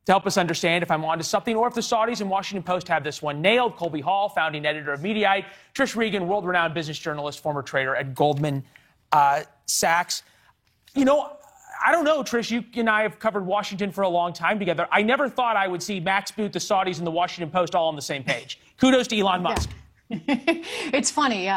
to help us understand if I'm onto something or if the Saudis and Washington Post have this one nailed. Colby Hall, founding editor of Mediaite. Trish Regan, world-renowned business journalist, former trader at Goldman Sachs. You know, I don't know, Trish, you and I have covered Washington for a long time together. I never thought I would see Max Boot, the Saudis, and the Washington Post all on the same page. Kudos to Elon Musk. Yeah. It's funny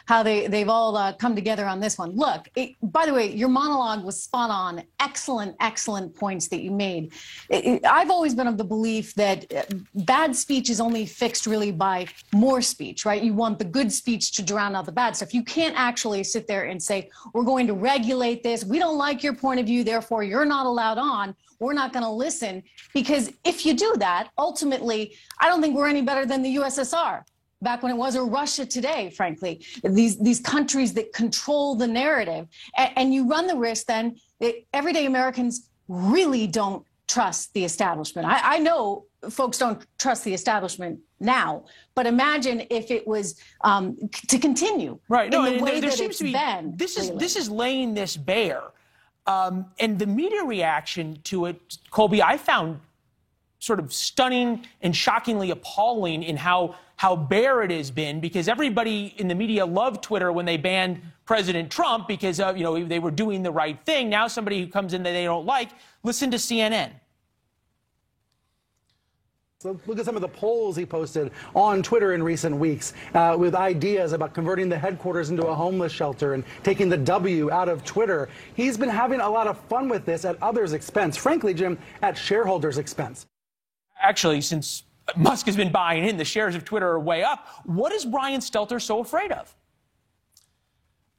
how they've all come together on this one. Look, by the way, your monologue was spot on. Excellent points that you made. I've always been of the belief that bad speech is only fixed really by more speech, right? You want the good speech to drown out the bad stuff. You can't actually sit there and say, we're going to regulate this. We don't like your point of view, therefore you're not allowed on. We're not going to listen. Because if you do that, ultimately, I don't think we're any better than the USSR. Back when it was, or Russia today, frankly, these countries that control the narrative. And you run the risk then that everyday Americans really don't trust the establishment. I know folks don't trust the establishment now, but imagine if it was to continue. Right. No, in the way there that seems it's to be, been. this is laying this bare. And the media reaction to it, Colby, I found sort of stunning and shockingly appalling in how bare it has been, because everybody in the media loved Twitter when they banned President Trump because they were doing the right thing. Now somebody who comes in that they don't like, listen to CNN. So look at some of the polls he posted on Twitter in recent weeks with ideas about converting the headquarters into a homeless shelter and taking the W out of Twitter. He's been having a lot of fun with this at others' expense. Frankly, Jim, at shareholders' expense. Actually, since Musk has been buying in, the shares of Twitter are way up. What is Brian Stelter so afraid of?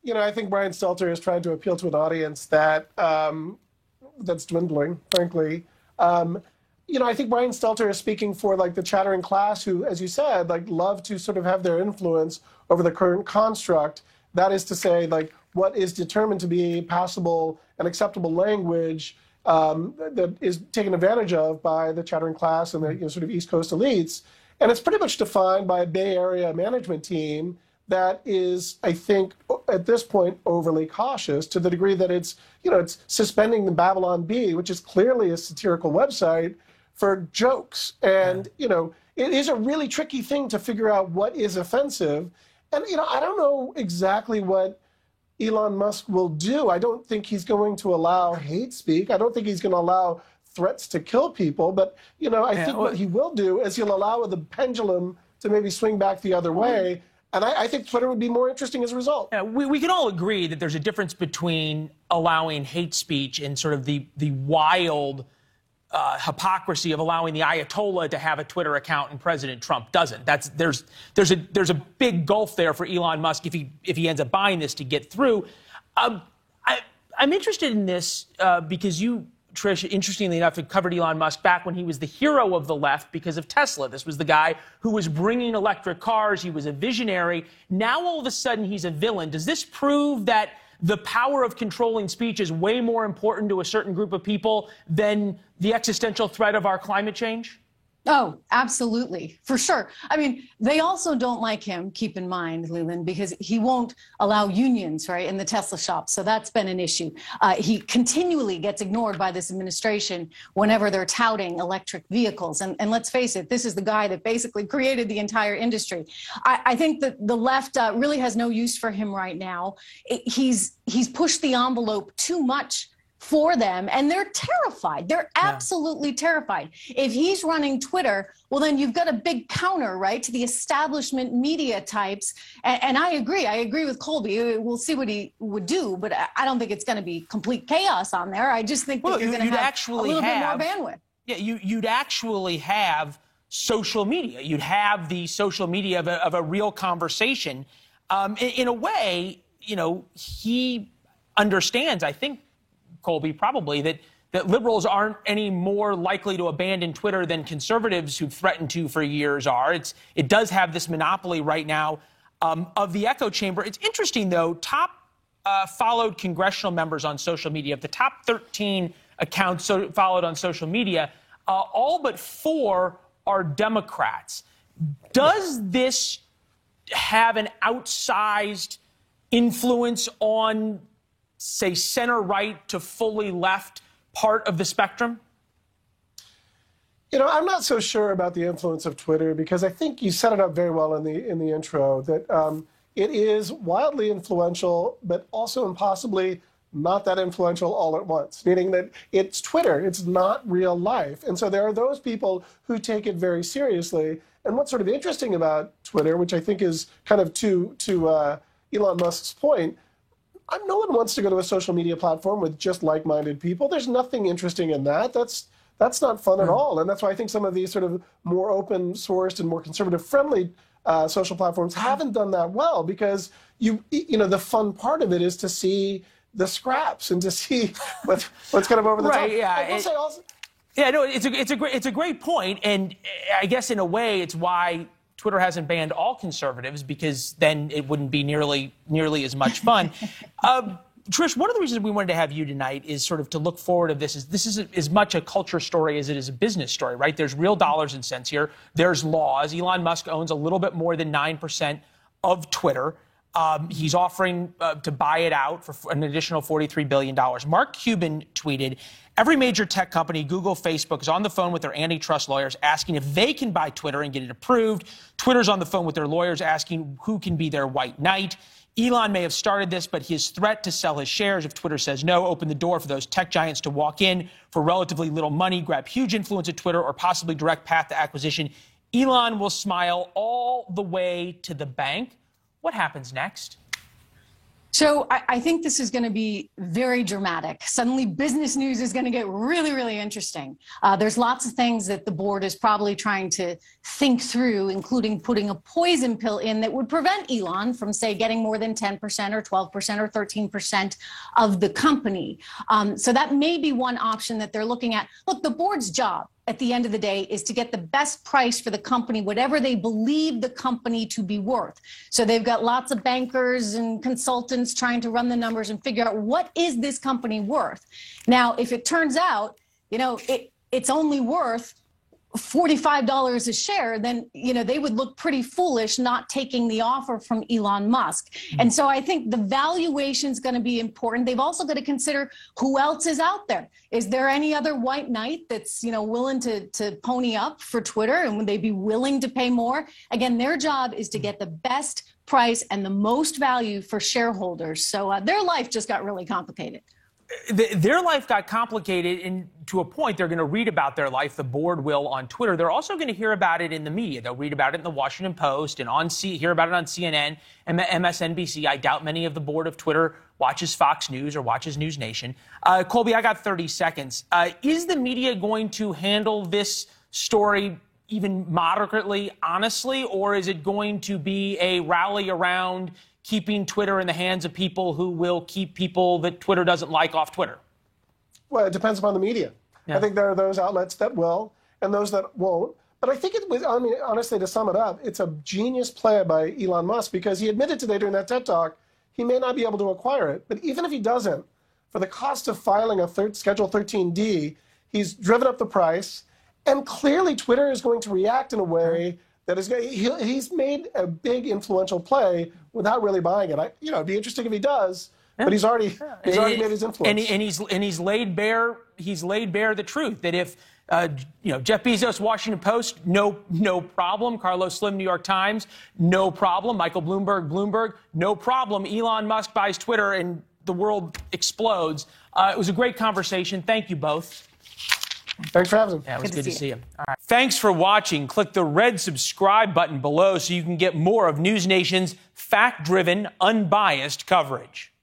You know, I think Brian Stelter is trying to appeal to an audience that that's dwindling, frankly. I think Brian Stelter is speaking for like the chattering class who, as you said, like love to sort of have their influence over the current construct. That is to say, like what is determined to be passable and acceptable language that is taken advantage of by the chattering class and the sort of East Coast elites. And it's pretty much defined by a Bay Area management team that is, I think, at this point, overly cautious to the degree that it's suspending the Babylon Bee, which is clearly a satirical website, for jokes. And, it is a really tricky thing to figure out what is offensive. And, I don't know exactly what Elon Musk will do. I don't think he's going to allow hate speak. I don't think he's going to allow threats to kill people. But, I think what he will do is he'll allow the pendulum to maybe swing back the other way. And I think Twitter would be more interesting as a result. Yeah, we can all agree that there's a difference between allowing hate speech and sort of the wild hypocrisy of allowing the Ayatollah to have a Twitter account and President Trump doesn't. There's a big gulf there for Elon Musk if he ends up buying this to get through. I'm interested in this because you, Trish, interestingly enough, had covered Elon Musk back when he was the hero of the left because of Tesla. This was the guy who was bringing electric cars. He was a visionary. Now all of a sudden he's a villain. Does this prove that the power of controlling speech is way more important to a certain group of people than the existential threat of our climate change? Oh, absolutely. For sure. I mean, they also don't like him, keep in mind, Leland, because he won't allow unions, right, in the Tesla shop. So that's been an issue. He continually gets ignored by this administration whenever they're touting electric vehicles. And let's face it, this is the guy that basically created the entire industry. I think that the left really has no use for him right now. He's pushed the envelope too much for them, and they're terrified. They're absolutely terrified. If he's running Twitter, well, then you've got a big counter, right, to the establishment media types. And I agree with Colby. We'll see what he would do, but I don't think it's going to be complete chaos on there. I just think that you're going to have a little bit more bandwidth. Yeah, you'd actually have social media. You'd have the social media of a real conversation. In a way, he understands, I think, Colby, probably, that liberals aren't any more likely to abandon Twitter than conservatives who've threatened to for years are. It does have this monopoly right now of the echo chamber. It's interesting, though, top followed congressional members on social media, of the top 13 accounts followed on social media, all but 4 are Democrats. Does this have an outsized influence on, say, center-right to fully left part of the spectrum? I'm not so sure about the influence of Twitter, because I think you set it up very well in the intro that it is wildly influential, but also impossibly not that influential all at once, meaning that it's Twitter, it's not real life. And so there are those people who take it very seriously. And what's sort of interesting about Twitter, which I think is kind of to Elon Musk's point, no one wants to go to a social media platform with just like-minded people. There's nothing interesting in that. That's not fun at all. And that's why I think some of these sort of more open-sourced and more conservative-friendly social platforms haven't done that well, because the fun part of it is to see the scraps and to see what's kind of over the top. Yeah. I will say also, yeah, no, it's a great point, and I guess in a way it's why Twitter hasn't banned all conservatives, because then it wouldn't be nearly as much fun. Trish, one of the reasons we wanted to have you tonight is sort of to look forward to this. This is as much a culture story as it is a business story, right? There's real dollars and cents here. There's laws. Elon Musk owns a little bit more than 9% of Twitter. He's offering to buy it out for an additional $43 billion. Mark Cuban tweeted, every major tech company, Google, Facebook, is on the phone with their antitrust lawyers asking if they can buy Twitter and get it approved. Twitter's on the phone with their lawyers asking who can be their white knight. Elon may have started this, but his threat to sell his shares if Twitter says no opened the door for those tech giants to walk in for relatively little money, grab huge influence at Twitter, or possibly direct path to acquisition. Elon will smile all the way to the bank. What happens next? So I think this is going to be very dramatic. Suddenly, business news is going to get really, really interesting. There's lots of things that the board is probably trying to think through, including putting a poison pill in that would prevent Elon from, say, getting more than 10% or 12% or 13% of the company. So that may be one option that they're looking at. Look, the board's job at the end of the day is to get the best price for the company, whatever they believe the company to be worth. So they've got lots of bankers and consultants trying to run the numbers and figure out what is this company worth. Now, if it turns out, it's only worth $45 a share, then, they would look pretty foolish not taking the offer from Elon Musk. And so I think the valuation is going to be important. They've also got to consider who else is out there. Is there any other white knight that's, willing to pony up for Twitter, and would they be willing to pay more? Again, their job is to get the best price and the most value for shareholders. So their life just got really complicated. Their life got complicated, and to a point, they're going to read about their life. The board will on Twitter. They're also going to hear about it in the media. They'll read about it in the Washington Post and hear about it on CNN and MSNBC. I doubt many of the board of Twitter watches Fox News or watches News Nation. Colby, I got 30 seconds. Is the media going to handle this story even moderately honestly, or is it going to be a rally around keeping Twitter in the hands of people who will keep people that Twitter doesn't like off Twitter? Well, it depends upon the media. Yeah. I think there are those outlets that will and those that won't. But I think honestly, to sum it up, it's a genius play by Elon Musk, because he admitted today during that TED Talk he may not be able to acquire it. But even if he doesn't, for the cost of filing a Schedule 13D, he's driven up the price. And clearly Twitter is going to react in a way that is, he's made a big influential play without really buying it. It'd be interesting if he does, but he's already made his influence. And he's laid bare the truth that if Jeff Bezos, Washington Post, no problem. Carlos Slim, New York Times, no problem. Michael Bloomberg, no problem. Elon Musk buys Twitter and the world explodes. It was a great conversation. Thank you both. Thanks for having me. Yeah, it was good to see you. All right. Thanks for watching. Click the red subscribe button below so you can get more of News Nation's fact-driven, unbiased coverage.